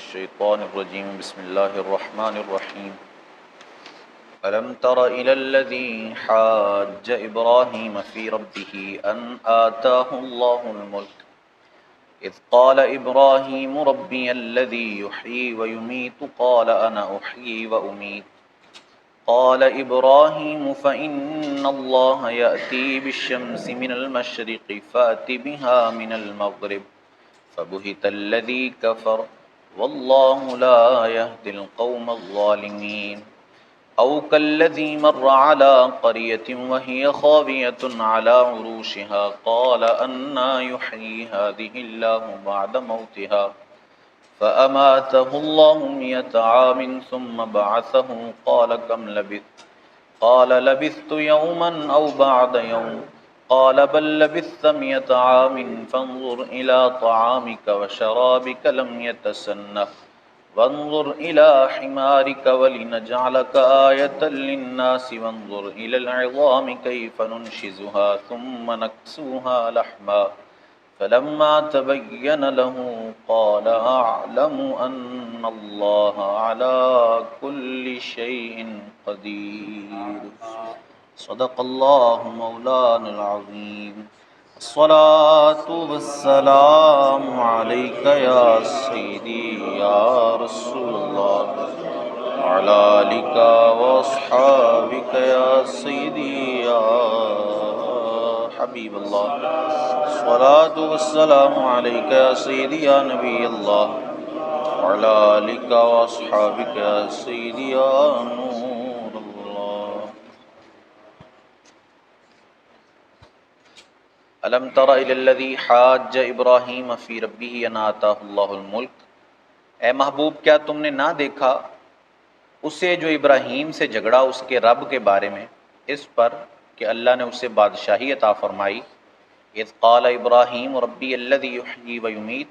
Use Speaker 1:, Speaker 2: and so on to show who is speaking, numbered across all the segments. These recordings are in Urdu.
Speaker 1: الشيطان الرجيم بسم الله الرحمن الرحيم ألم تر إلى الذي حاج إبراهيم في ربه أن آتاه الله الملك إذ قال إبراهيم ربي الذي يحيي ويميت قال أنا أحيي وأميت قال إبراهيم فإن الله يأتي بالشمس من المشرق فأت بها من المغرب فبهت الذي كفر والله لا يهدي القوم الظالمين أو كالذي مر على قرية وهي خاوية على عروشها قال أنى يحيي هذه الله بعد موتها فأماته الله 100 عام ثم بعثه قال كم لبثت قال لبثت يوما أو بعد يوم قال بل لبثت 100 عام فانظر إلى طعامك وشرابك لم يتسنه وانظر إلى حمارك ولنجعلك آية للناس وانظر إلى العظام كيف ننشزها ثم نكسوها لحما فلما تبين له قال أعلم أن الله على كل شيء قدير صدق الله مولانا العظيم الصلاة والسلام عليك يا سيدي يا رسول الله وعلى آلك وأصحابك يا سيدي يا حبيب الله الصلاة والسلام عليك يا سيدي يا نبي الله وعلى آلك وأصحابك يا سيدي يا نور الله ألم تر إلى الذي حاج إبراهيم في ربه أن آتاه الله الملك اے محبوب کیا تم نے نہ دیکھا اسے جو ابراہیم سے جھگڑا اس کے رب کے بارے میں اس پر کہ اللہ نے اسے بادشاہی عطا فرمائی اذ قال ابراہیم ربی الذی یحیی ویمیت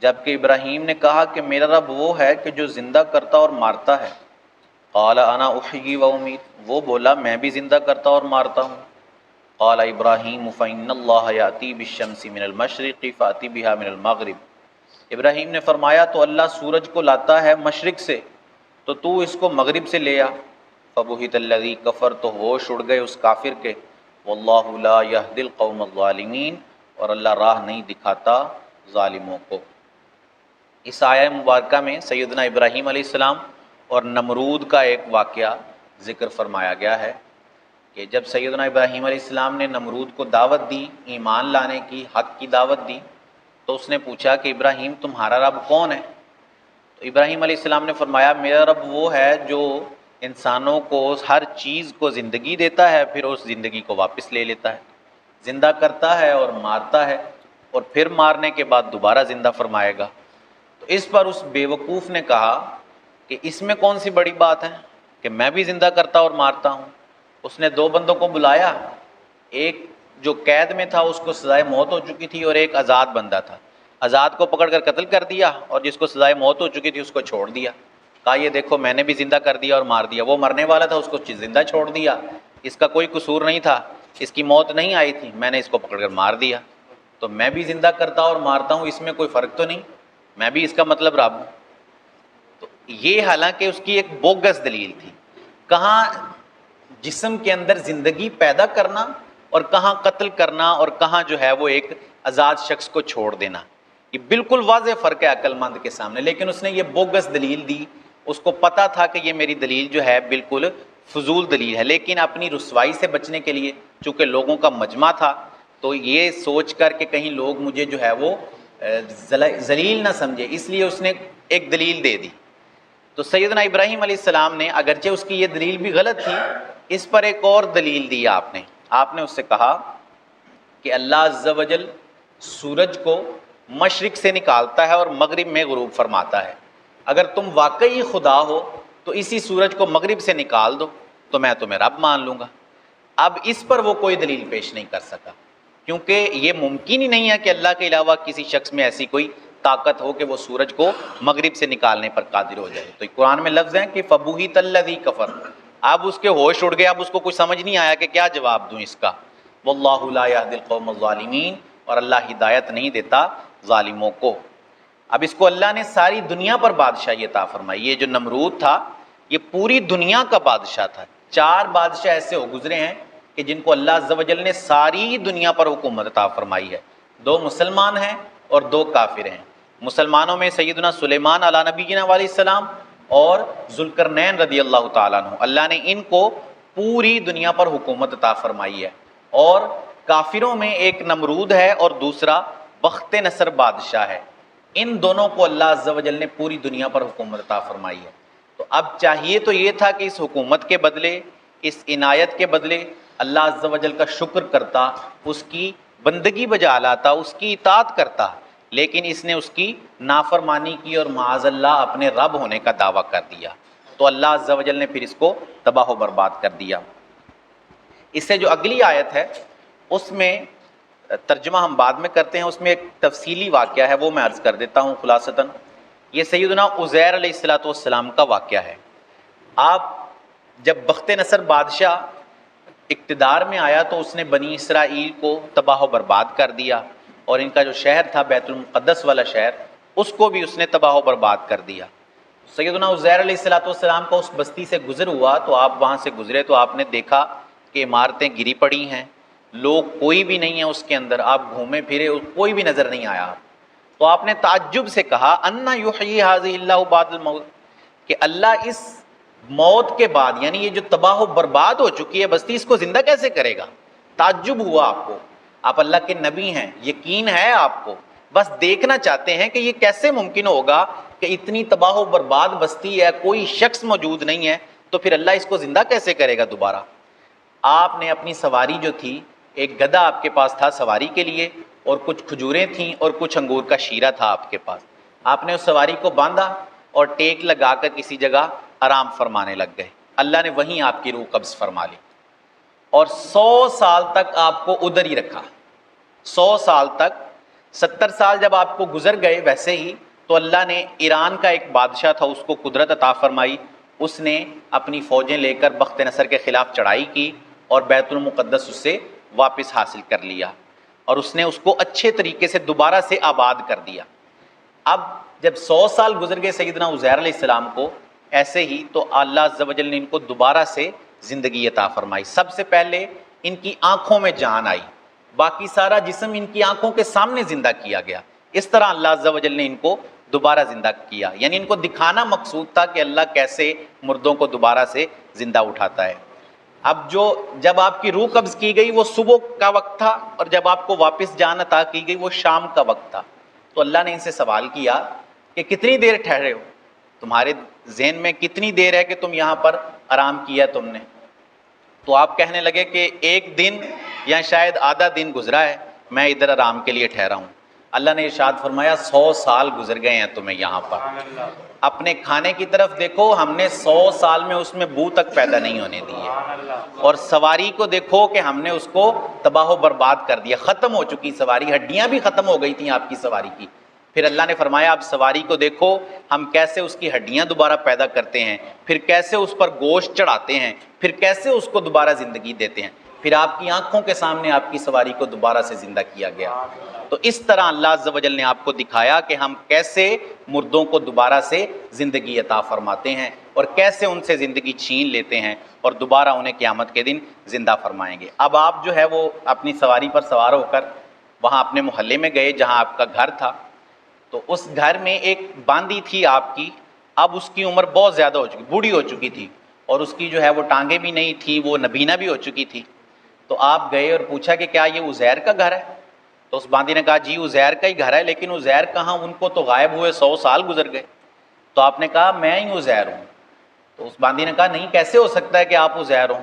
Speaker 1: جبکہ ابراہیم نے کہا کہ میرا رب وہ ہے کہ جو زندہ کرتا اور مارتا ہے قال انا احیی وامیت وہ بولا میں بھی زندہ کرتا اور مارتا ہوں قال ابراہیم فإن اللہ یأتی بالشمس من المشرق فأتی بها من المغرب ابراہیم نے فرمایا تو اللہ سورج کو لاتا ہے مشرق سے تو تو اس کو مغرب سے لے آ فبہت الذی کفر تو ہوش اڑ گئے اس کافر کے واللہ لا یہدی القوم الظالمین اور اللہ راہ نہیں دکھاتا ظالموں کو۔ اس آیہ مبارکہ میں سیدنا ابراہیم علیہ السلام اور نمرود کا ایک واقعہ ذکر فرمایا گیا ہے کہ جب سیدنا ابراہیم علیہ السلام نے نمرود کو دعوت دی ایمان لانے کی حق کی دعوت دی تو اس نے پوچھا کہ ابراہیم تمہارا رب کون ہے؟ تو ابراہیم علیہ السلام نے فرمایا میرا رب وہ ہے جو انسانوں کو ہر چیز کو زندگی دیتا ہے پھر اس زندگی کو واپس لے لیتا ہے، زندہ کرتا ہے اور مارتا ہے اور پھر مارنے کے بعد دوبارہ زندہ فرمائے گا۔ تو اس پر اس بیوقوف نے کہا کہ اس میں کون سی بڑی بات ہے کہ میں بھی زندہ کرتا اور مارتا ہوں۔ اس نے دو بندوں کو بلایا، ایک جو قید میں تھا اس کو سزائے موت ہو چکی تھی اور ایک آزاد بندہ تھا، آزاد کو پکڑ کر قتل کر دیا اور جس کو سزائے موت ہو چکی تھی اس کو چھوڑ دیا، کہا یہ دیکھو میں نے بھی زندہ کر دیا اور مار دیا، وہ مرنے والا تھا اس کو زندہ چھوڑ دیا، اس کا کوئی قصور نہیں تھا، اس کی موت نہیں آئی تھی، میں نے اس کو پکڑ کر مار دیا، تو میں بھی زندہ کرتا اور مارتا ہوں اس میں کوئی فرق تو نہیں، میں بھی اس کا مطلب رب ہوں۔ تو یہ حالانکہ اس کی ایک بوگس دلیل تھی، کہاں جسم کے اندر زندگی پیدا کرنا اور کہاں قتل کرنا اور کہاں جو ہے وہ ایک آزاد شخص کو چھوڑ دینا، یہ بالکل واضح فرق ہے عقل مند کے سامنے، لیکن اس نے یہ بوگس دلیل دی، اس کو پتا تھا کہ یہ میری دلیل جو ہے بالکل فضول دلیل ہے، لیکن اپنی رسوائی سے بچنے کے لیے چونکہ لوگوں کا مجمع تھا تو یہ سوچ کر کہ کہیں لوگ مجھے جو ہے وہ ذلیل نہ سمجھے اس لیے اس نے ایک دلیل دے دی۔ تو سیدنا ابراہیم علیہ السلام نے اگرچہ اس کی یہ دلیل بھی غلط تھی اس پر ایک اور دلیل دی آپ نے اس سے کہا کہ اللہ عز و جل سورج کو مشرق سے نکالتا ہے اور مغرب میں غروب فرماتا ہے، اگر تم واقعی خدا ہو تو اسی سورج کو مغرب سے نکال دو تو میں تمہیں رب مان لوں گا۔ اب اس پر وہ کوئی دلیل پیش نہیں کر سکا کیونکہ یہ ممکن ہی نہیں ہے کہ اللہ کے علاوہ کسی شخص میں ایسی کوئی طاقت ہو کہ وہ سورج کو مغرب سے نکالنے پر قادر ہو جائے۔ تو قرآن میں لفظ ہیں کہ فبہت الذی کفر، اب اس کے ہوش اڑ گئے، اب اس کو کچھ سمجھ نہیں آیا کہ کیا جواب دوں اس کا۔ واللہ لا یہدی القوم الظالمین، اور اللہ ہدایت نہیں دیتا ظالموں کو۔ اب اس کو اللہ نے ساری دنیا پر بادشاہی عطا فرمائی. یہ جو نمرود تھا یہ پوری دنیا کا بادشاہ تھا. 4 بادشاہ ایسے ہو گزرے ہیں کہ جن کو اللہ عز و جل نے ساری دنیا پر حکومت عطا فرمائی ہے. 2 مسلمان ہیں اور 2 کافر ہیں. مسلمانوں میں سیدنا سلیمان علیہ نبینا علیہ السلام اور ذوالقرنین رضی اللہ تعالیٰ عنہ، اللہ نے ان کو پوری دنیا پر حکومت عطا فرمائی ہے. اور کافروں میں ایک نمرود ہے اور دوسرا بخت نصر بادشاہ ہے. ان دونوں کو اللہ عز و جل نے پوری دنیا پر حکومت عطا فرمائی ہے. تو اب چاہیے تو یہ تھا کہ اس حکومت کے بدلے، اس عنایت کے بدلے اللہ عز و جل کا شکر کرتا، اس کی بندگی بجا لاتا، اس کی اطاعت کرتا، لیکن اس نے اس کی نافرمانی کی اور معاذ اللہ اپنے رب ہونے کا دعویٰ کر دیا. تو اللہ عز و جل نے پھر اس کو تباہ و برباد کر دیا. اس سے جو اگلی آیت ہے اس میں ترجمہ ہم بعد میں کرتے ہیں، اس میں ایک تفصیلی واقعہ ہے وہ میں عرض کر دیتا ہوں خلاصتاً. یہ سیدنا عزیر علیہ السلام کا واقعہ ہے. آپ جب بخت نصر بادشاہ اقتدار میں آیا تو اس نے بنی اسرائیل کو تباہ و برباد کر دیا، اور ان کا جو شہر تھا بیت المقدس والا شہر اس کو بھی اس نے تباہ و برباد کر دیا. سیدنا عزیر علیہ السلام کا اس بستی سے گزر ہوا تو آپ وہاں سے گزرے تو آپ نے دیکھا کہ عمارتیں گری پڑی ہیں، لوگ کوئی بھی نہیں ہے اس کے اندر. آپ گھومے پھرے کوئی بھی نظر نہیں آیا. تو آپ نے تعجب سے کہا انا یحیی ھذہ اللہ بعد الموت، کہ اللہ اس موت کے بعد، یعنی یہ جو تباہ و برباد ہو چکی ہے بستی، اس کو زندہ کیسے کرے گا؟ تعجب ہوا آپ کو. آپ اللہ کے نبی ہیں، یقین ہے آپ کو، بس دیکھنا چاہتے ہیں کہ یہ کیسے ممکن ہوگا کہ اتنی تباہ و برباد بستی ہے، کوئی شخص موجود نہیں ہے، تو پھر اللہ اس کو زندہ کیسے کرے گا دوبارہ؟ آپ نے اپنی سواری جو تھی، ایک گدھا آپ کے پاس تھا سواری کے لیے، اور کچھ کھجوریں تھیں اور کچھ انگور کا شیرہ تھا آپ کے پاس. آپ نے اس سواری کو باندھا اور ٹیک لگا کر کسی جگہ آرام فرمانے لگ گئے. اللہ نے وہیں آپ کی روح قبض فرما لی اور 100 سال تک آپ کو ادھر ہی رکھا. 100 سال تک، 70 سال جب آپ کو گزر گئے ویسے ہی تو اللہ نے ایران کا ایک بادشاہ تھا اس کو قدرت عطا فرمائی. اس نے اپنی فوجیں لے کر بخت نصر کے خلاف چڑھائی کی اور بیت المقدس اس سے واپس حاصل کر لیا، اور اس نے اس کو اچھے طریقے سے دوبارہ سے آباد کر دیا. اب جب 100 سال گزر گئے سیدنا عزیر علیہ السلام کو، ایسے ہی تو اللہ عز و جل نے ان کو دوبارہ سے زندگی عطا فرمائی. سب سے پہلے ان کی آنکھوں میں جان آئی، باقی سارا جسم ان کی آنکھوں کے سامنے زندہ کیا گیا. اس طرح اللہ عز و جل نے ان کو دوبارہ زندہ کیا، یعنی ان کو دکھانا مقصود تھا کہ اللہ کیسے مردوں کو دوبارہ سے زندہ اٹھاتا ہے. اب جب آپ کی روح قبض کی گئی وہ صبح کا وقت تھا، اور جب آپ کو واپس جان عطا کی گئی وہ شام کا وقت تھا. تو اللہ نے ان سے سوال کیا کہ کتنی دیر ٹھہرے ہو، تمہارے ذہن میں کتنی دیر ہے کہ تم یہاں پر آرام کیا تم نے؟ تو آپ کہنے لگے کہ 1 دن یا شاید آدھا دن گزرا ہے، میں ادھر آرام کے لیے ٹھہرا ہوں. اللہ نے ارشاد فرمایا 100 سال گزر گئے ہیں تمہیں یہاں پر. اپنے کھانے کی طرف دیکھو، ہم نے 100 سال میں اس میں بو تک پیدا نہیں ہونے دی ہے. اور سواری کو دیکھو کہ ہم نے اس کو تباہ و برباد کر دیا، ختم ہو چکی سواری، ہڈیاں بھی ختم ہو گئی تھیں آپ کی سواری کی. پھر اللہ نے فرمایا اب سواری کو دیکھو، ہم کیسے اس کی ہڈیاں دوبارہ پیدا کرتے ہیں، پھر کیسے اس پر گوشت چڑھاتے ہیں، پھر کیسے اس کو دوبارہ زندگی دیتے ہیں. پھر آپ کی آنکھوں کے سامنے آپ کی سواری کو دوبارہ سے زندہ کیا گیا. تو اس طرح اللہ عز و جل نے آپ کو دکھایا کہ ہم کیسے مردوں کو دوبارہ سے زندگی عطا فرماتے ہیں اور کیسے ان سے زندگی چھین لیتے ہیں اور دوبارہ انہیں قیامت کے دن زندہ فرمائیں گے. اب آپ جو ہے وہ اپنی سواری پر سوار ہو کر وہاں اپنے محلے میں گئے جہاں آپ کا گھر تھا. تو اس گھر میں ایک باندی تھی آپ کی، اب اس کی عمر بہت زیادہ ہو چکی، بوڑھی ہو چکی تھی، اور اس کی جو ہے وہ ٹانگیں بھی نہیں تھیں، وہ نبینہ بھی ہو چکی تھی. تو آپ گئے اور پوچھا کہ کیا یہ عزیر کا گھر ہے؟ تو اس باندی نے کہا جی عزیر کا ہی گھر ہے، لیکن عزیر کہاں، ان کو تو غائب ہوئے 100 سال گزر گئے. تو آپ نے کہا میں ہی عزیر ہوں. تو اس باندی نے کہا نہیں، کیسے ہو سکتا ہے کہ آپ عزیر ہوں؟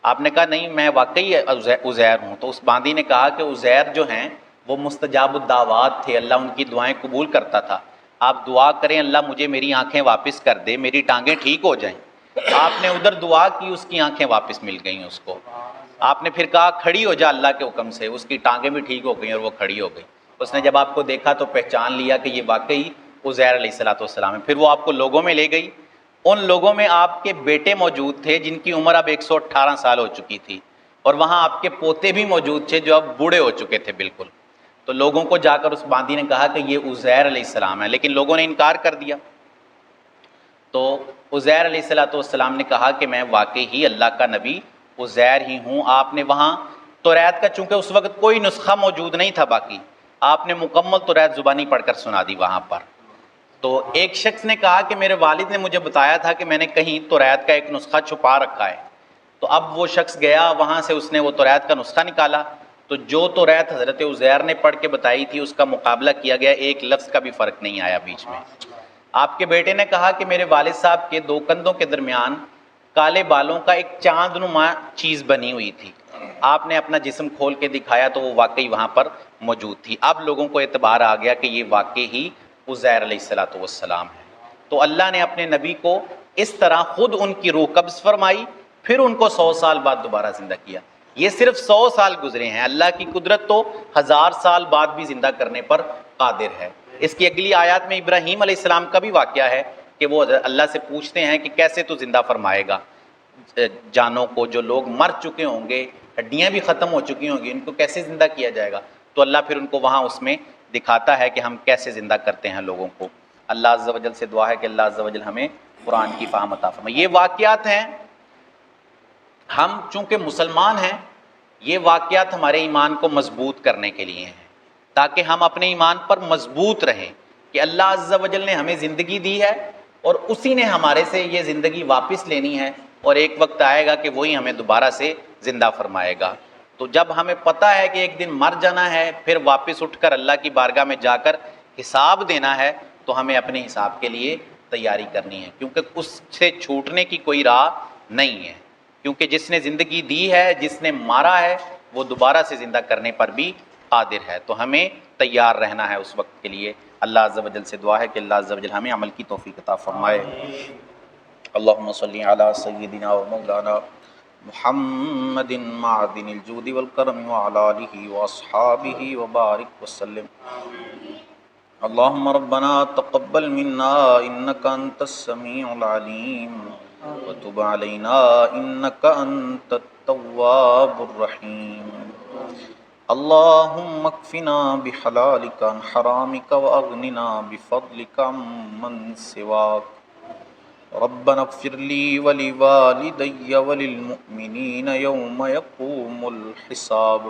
Speaker 1: آپ نے کہا نہیں میں واقعی عزیر ہوں. تو اس باندی نے کہا کہ عزیر جو ہیں وہ مستجاب الدعوات تھے، اللہ ان کی دعائیں قبول کرتا تھا. آپ دعا کریں اللہ مجھے میری آنکھیں واپس کر دے، میری ٹانگیں ٹھیک ہو جائیں. آپ نے ادھر دعا کی، اس کی آنکھیں واپس مل گئیں اس کو. آپ نے پھر کہا کھڑی ہو جا اللہ کے حکم سے، اس کی ٹانگیں بھی ٹھیک ہو گئیں اور وہ کھڑی ہو گئی. اس نے جب آپ کو دیکھا تو پہچان لیا کہ یہ واقعی عزیر علیہ السلام ہے. پھر وہ آپ کو لوگوں میں لے گئی. ان لوگوں میں آپ کے بیٹے موجود تھے جن کی عمر اب 118 سال ہو چکی تھی، اور وہاں آپ کے پوتے بھی موجود تھے جو اب بوڑھے ہو چکے تھے بالکل. تو لوگوں کو جا کر اس باندی نے کہا کہ یہ عزیر علیہ السلام ہے، لیکن لوگوں نے انکار کر دیا۔ تو عزیر علیہ السلام نے کہا کہ میں واقعی ہی اللہ کا نبی عزیر ہی ہوں۔ آپ نے وہاں توریت کا، چونکہ اس وقت کوئی نسخہ موجود نہیں تھا باقی، آپ نے مکمل توریت زبانی پڑھ کر سنا دی وہاں پر۔ تو ایک شخص نے کہا کہ میرے والد نے مجھے بتایا تھا کہ میں نے کہیں توریت کا ایک نسخہ چھپا رکھا ہے۔ تو اب وہ شخص گیا وہاں سے، اس نے وہ توریت کا نسخہ نکالا، تو جو توریت حضرت عزیر نے پڑھ کے بتائی تھی اس کا مقابلہ کیا گیا، ایک لفظ کا بھی فرق نہیں آیا بیچ میں۔ آپ کے بیٹے نے کہا کہ میرے والد صاحب کے دو کندھوں کے درمیان کالے بالوں کا ایک چاند نما چیز بنی ہوئی تھی۔ آپ نے اپنا جسم کھول کے دکھایا تو وہ واقعی وہاں پر موجود تھی۔ اب لوگوں کو اعتبار آ گیا کہ یہ واقعی ہی عزیر علیہ السلام ہے۔ تو اللہ نے اپنے نبی کو اس طرح خود ان کی روح قبض فرمائی، پھر ان کو 100 سال بعد دوبارہ زندہ کیا۔ یہ صرف 100 سال گزرے ہیں، اللہ کی قدرت تو 1000 سال بعد بھی زندہ کرنے پر قادر ہے۔ اس کی اگلی آیات میں ابراہیم علیہ السلام کا بھی واقعہ ہے کہ وہ اللہ سے پوچھتے ہیں کہ کیسے تو زندہ فرمائے گا جانوں کو، جو لوگ مر چکے ہوں گے، ہڈیاں بھی ختم ہو چکی ہوں گی، ان کو کیسے زندہ کیا جائے گا؟ تو اللہ پھر ان کو وہاں اس میں دکھاتا ہے کہ ہم کیسے زندہ کرتے ہیں لوگوں کو۔ اللہ عز و جل سے دعا ہے کہ اللہ عز و جل ہمیں قرآن کی فہم عطا فرمائے۔ یہ واقعات ہیں، ہم چونکہ مسلمان ہیں، یہ واقعات ہمارے ایمان کو مضبوط کرنے کے لیے ہیں، تاکہ ہم اپنے ایمان پر مضبوط رہیں کہ اللہ عز و جل نے ہمیں زندگی دی ہے اور اسی نے ہمارے سے یہ زندگی واپس لینی ہے، اور ایک وقت آئے گا کہ وہی ہمیں دوبارہ سے زندہ فرمائے گا۔ تو جب ہمیں پتہ ہے کہ ایک دن مر جانا ہے، پھر واپس اٹھ کر اللہ کی بارگاہ میں جا کر حساب دینا ہے، تو ہمیں اپنے حساب کے لیے تیاری کرنی ہے، کیونکہ اس سے چھوٹنے کی کوئی راہ نہیں ہے، کیونکہ جس نے زندگی دی ہے، جس نے مارا ہے، وہ دوبارہ سے زندہ کرنے پر بھی قادر ہے۔ تو ہمیں تیار رہنا ہے اس وقت کے لیے۔ اللہ عز و جل سے دعا ہے کہ اللہ عز و جل ہمیں عمل کی توفیق عطا فرمائے۔ اللہم صلی علی سیدنا و مولانا محمد معدن الجود والکرم وعلی آلہ واصحابہ وبارک وسلم۔ اللہم ربنا تقبل منا انک انت السمیع العلیم وتب علینا انک انت التواب الرحیم۔ اللہم اکفنا بحلالک عن حرامک واغننا بفضلک عمن سواک۔ ربنا اغفر لی ولوالدی وللمؤمنین یوم یقوم الحساب۔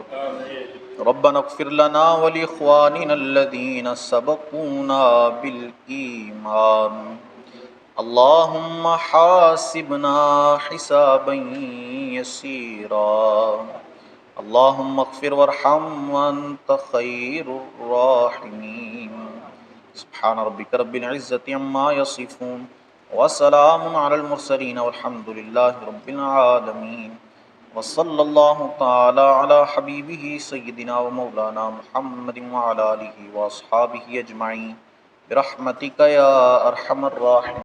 Speaker 1: ربنا اغفر لنا ولاخواننا الذین سبقونا بالایمان۔ اللہم حاسبنا حسابا یسیرا۔ اللہم اغفر وارحم وانت خیر الراحمین۔ سبحان ربک رب العزة عما یصفون وسلام علی المرسلین والحمد للہ رب العالمین۔ وصلی اللہ تعالی علی حبیبہ سیدنا و مولانا محمد وعلی آلہ واصحابہ اجمعین برحمتک یا ارحم الراحمین۔